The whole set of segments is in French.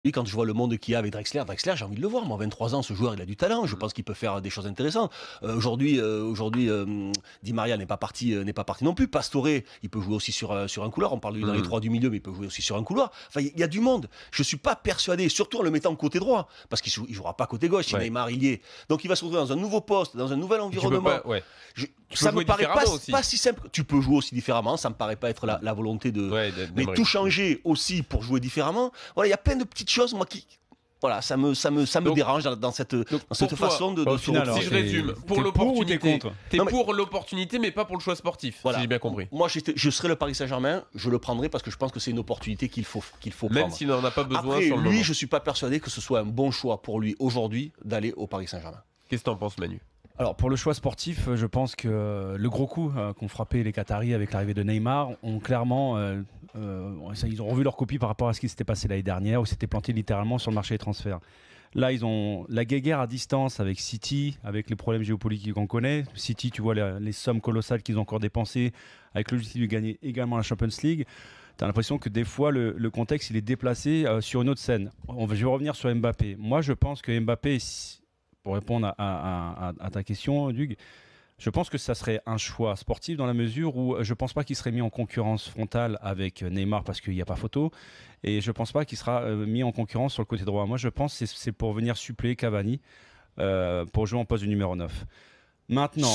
Et quand je vois le monde qu'il y a avec Drexler, j'ai envie de le voir. Moi, 23 ans, ce joueur, il a du talent. Je pense qu'il peut faire des choses intéressantes. Di Maria n'est pas parti non plus. Pastore, il peut jouer aussi sur un couloir. On parle de lui dans les trois du milieu, mais il peut jouer aussi sur un couloir. Enfin, il y a du monde. Je suis pas persuadé, surtout en le mettant côté droit, parce qu'il jouera pas côté gauche si Neymar il y est. Donc, il va se retrouver dans un nouveau poste, dans un nouvel environnement. Ça me paraît pas si simple. Tu peux jouer aussi différemment. Ça me paraît pas être la volonté de. Mais tout changer aussi pour jouer différemment. Voilà, il y a plein de petites choses, moi, voilà, ça me dérange dans cette façon de final, si je résume, pour l'opportunité, t'es pour l'opportunité, mais pas pour le choix sportif, voilà. Si j'ai bien compris. Moi, je serais le Paris Saint-Germain, je le prendrais parce que je pense que c'est une opportunité qu'il faut prendre. Même s'il n'en a pas besoin. Après, sur le lui, moment. je suis pas persuadé que ce soit un bon choix pour lui aujourd'hui d'aller au Paris Saint-Germain. Qu'est-ce que t'en penses, Manu? Alors pour le choix sportif, je pense que le gros coup qu'ont frappé les Qataris avec l'arrivée de Neymar ont clairement, ils ont revu leur copie par rapport à ce qui s'était passé l'année dernière où c'était planté littéralement sur le marché des transferts. Là, ils ont la guéguerre à distance avec City, avec les problèmes géopolitiques qu'on connaît. City, tu vois les sommes colossales qu'ils ont encore dépensées avec l'objectif de gagner également la Champions League. Tu as l'impression que des fois, le contexte, il est déplacé sur une autre scène. Je vais revenir sur Mbappé. Moi, je pense que Mbappé, pour répondre à ta question, Hugues, je pense que ça serait un choix sportif dans la mesure où je ne pense pas qu'il serait mis en concurrence frontale avec Neymar parce qu'il n'y a pas photo. Et je ne pense pas qu'il sera mis en concurrence sur le côté droit. Moi, je pense que c'est pour venir suppléer Cavani pour jouer en poste du numéro 9. Maintenant,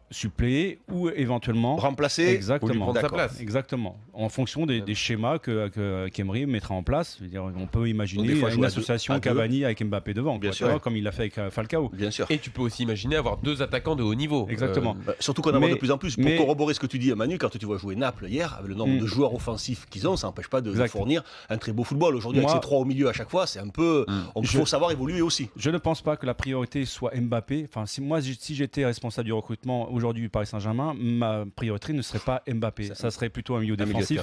suppléer ou éventuellement remplacer, exactement, ou lui prendre sa place. Exactement, en fonction des schémas qu'Emery mettra en place. Je veux dire, on peut imaginer une association Cavani avec Mbappé devant, bien sûr, comme il l'a fait avec Falcao. Bien sûr. Et tu peux aussi imaginer avoir deux attaquants de haut niveau. Exactement. Surtout qu'on en voit de plus en plus. Pour corroborer ce que tu dis, Manu, quand tu vois jouer Naples hier, avec le nombre de joueurs offensifs qu'ils ont, ça n'empêche pas de fournir un très beau football. Aujourd'hui, avec ces trois au milieu à chaque fois, c'est un peu. Il faut savoir évoluer aussi. Je ne pense pas que la priorité soit Mbappé. Enfin, si j'étais responsable du recrutement aujourd'hui du Paris Saint-Germain, ma priorité ne serait pas Mbappé. Ça serait plutôt un milieu défensif.